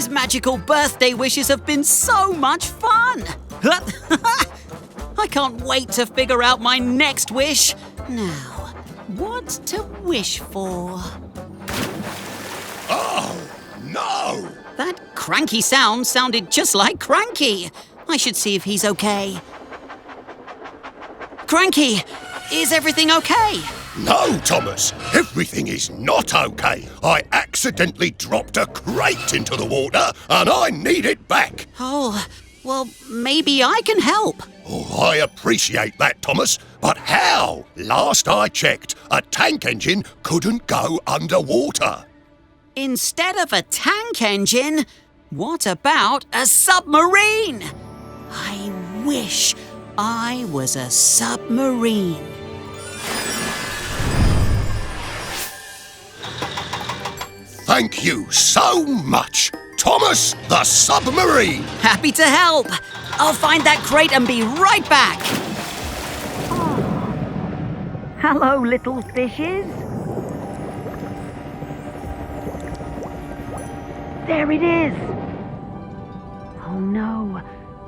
These magical birthday wishes have been so much fun! I can't wait to figure out my next wish. Now, what to wish for? Oh, no! That cranky sound sounded just like Cranky. I should see if he's okay. Cranky, is everything okay? No, Thomas, everything is not okay. I accidentally dropped a crate into the water and I need it back. Oh, well, maybe I can help. Oh, I appreciate that, Thomas, but how? Last I checked, a tank engine couldn't go underwater. Instead of a tank engine, what about a submarine? I wish I was a submarine. Thank you so much, Thomas the Submarine. Happy to help. I'll find that crate and be right back. Hello, little fishes. There it is. Oh no,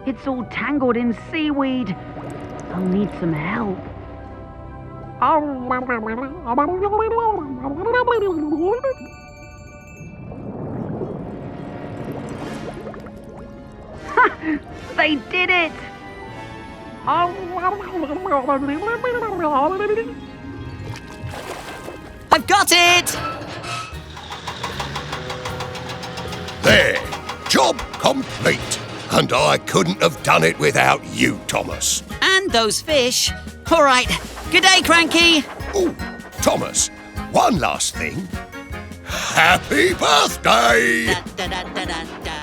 it's all tangled in seaweed. I'll need some help. They did it! I've got it! There, job complete. And I couldn't have done it without you, Thomas. And those fish. All right, good day, Cranky. Oh, Thomas, one last thing. Happy birthday! Da, da, da, da, da, da.